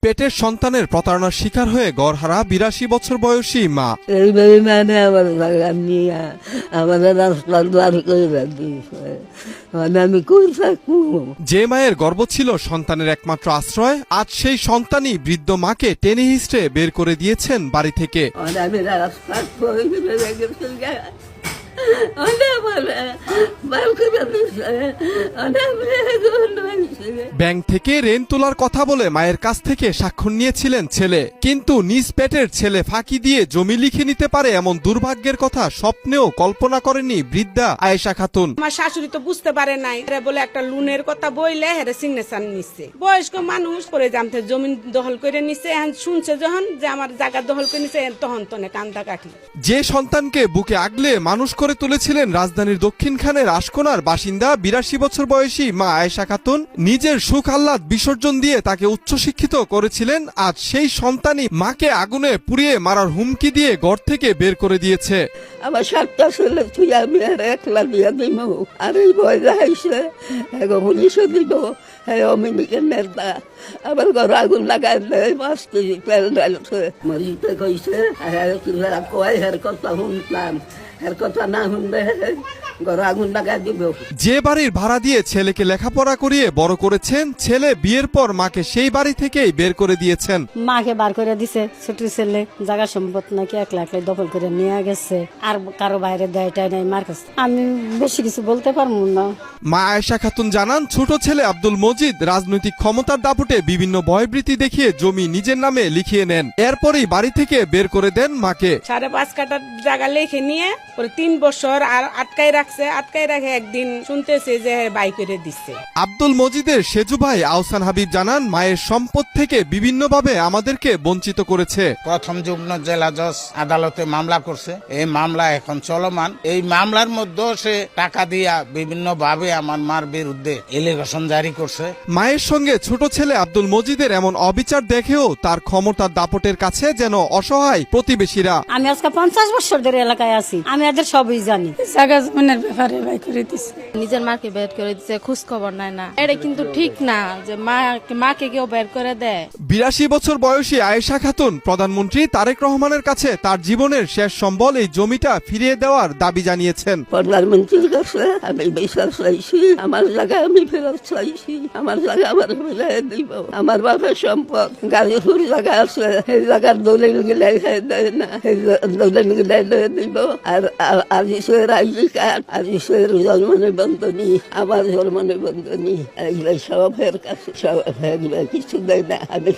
পেটের সন্তানের প্রতারণার শিকার হয়ে গড়হারা ৮২ বছর বয়সী মা। এইভাবে মানে আমার রাস্তার করে দিয়েছে, মানে আমি কই থাকবো। যে মায়ের গর্ভ ছিল সন্তানের একমাত্র আশ্রয়, আজ সেই সন্তানই বৃদ্ধ মাকে টেনে হিঁচড়ে বের করে দিয়েছেন বাড়ি থেকে। আমি রাস্তার ব্যাংক থেকে ঋণ তোলার কথা বলে মায়ের কাছ থেকে স্বাক্ষর নিয়েছিলেন ছেলে, কিন্তু নিজ পেটের ছেলে ফাঁকি দিয়ে জমি লিখে নিতে পারে এমন দুর্ভাগ্যের কথা স্বপ্নেও কল্পনা করেনি বৃদ্ধা আয়েশা খাতুন। আমার শাশুড়ি তো বুঝতে পারে নাই, বলে একটা লোনের কথা বইলে হেরে সিগনেচার নিচ্ছে। বয়স্ক মানুষ করে জানতে জমি দখল করে নিচ্ছে, এখন শুনছে যখন যে আমার জায়গা দখল করে নিচ্ছে, তখন তো কান্দা কাঠি। যে সন্তানকে বুকে আগলে মানুষ করে তুলেছিলেন রাজধানীর দক্ষিণখানের আশকোনার বাসিন্দা ৮২ বছর বয়সী মা আয়েশা খাতুন, নিজের সুখ আহ্লাদ বিসর্জন দিয়ে তাকে উচ্চশিক্ষিত করেছিলেন, আজ সেই সন্তানই মাকে আগুনে পুড়িয়ে মারার হুমকি দিয়ে ঘর থেকে বের করে দিয়েছে। আমার 7টা ছেলে তুই আমি আর একলা দিয়া দিব, আর এই ভয় দেখাইছে পুলিশও দিব, অমিনিকে নেতা আবার ঘর আগুন লাগাই দেয়, 5 কেজি তেল ডালছে। মরিতে কইছে কয় হের কথা শুনতাম, এর কথা না শুনলে ঘর আগুন লাগাই দিব। যে বাড়ির ভাড়া দিয়ে ছেলেকে লেখাপড়া করিয়ে বড় করেছেন, ছেলে বিয়ের পর মাকে সেই বাড়ি থেকেই বের করে দিয়েছেন। মাকে বার করে দিছে, ছোট ছেলে জায়গা সম্পদ নাকি একলা একলাই দখল করে নিয়ে গেছে, আর কারো বাইরে দেয়টাই নাই মার কাছে। আমি বেশি কিছু বলতে পারবো না। মা আয়েশা খাতুন জানান, ছোট ছেলে আব্দুল মজিদ রাজনৈতিক ক্ষমতার দাপটে বিভিন্ন ভয়ভীতি দেখিয়ে জমি নিজের নামে লিখিয়ে নেন, এরপরই বাড়ি থেকে বের করে দেন মাকে। 5.5 কাঠা জায়গা লিখে নিয়ে 3 বছর আর আটকাই রাখছে, আটকাই রাখে একদিন শুনতেছে যে বাই করে দিচ্ছে। আব্দুল মজিদের সেজু ভাই আহসান হাবিব জানান, মায়ের সম্পদ থেকে বিভিন্নভাবে আমাদেরকে বঞ্চিত করেছে। প্রথম যুগ্ম জেলা জজ আদালতে মামলা করছে, এই মামলা এখন চলমান। এই মামলার মধ্যে সে টাকা দিয়া বিভিন্ন ভাবে আমার মার বিরুদ্ধে এলিগেশন জারি করছে। মায়ের সঙ্গে ছোট ছেলে আব্দুল মজিদের এমন অবিচার দেখেও তার ক্ষমতার দাপটের কাছে যেন অসহায় প্রতিবেশীরা। আমি আজকে 50 বছর ধরে এলাকায় আছি, আমি এদের সবই জানি। জায়গা জমিনের ব্যাপারে বাই করে দিছে, নিজের মাকে বের করে দিচ্ছে, খোঁজ খবর নাই না। এটা কিন্তু ঠিক না যে মাকে কেউ বের করে দেয়। ৮২ বছর বয়সী আয়েশা খাতুন প্রধানমন্ত্রী তারেক রহমানের কাছে তার জীবনের শেষ সম্বল এই জমিটা ফিরিয়ে দেওয়ার দাবি জানিয়েছেন। প্রধানমন্ত্রীর কাছে আমি বিশ্বাস চাইছি, আমার জায়গা আমি ফেরত চাইছি, আমার জায়গা আমার ফেরাই দিব। আমার বাপের সম্পদ গাজীপুর জায়গা আছে, সেই জায়গার দলিল গিলাই দেয় না, সেই দলিল গিলাই দিব। আর আজিসের আইডি কার্ড, আজিসের জন্ম নিবন্ধনী, আমার জন্ম নিবন্ধনী, এগুলো সব এর কাছে, সব কিছু দেয় না। আমি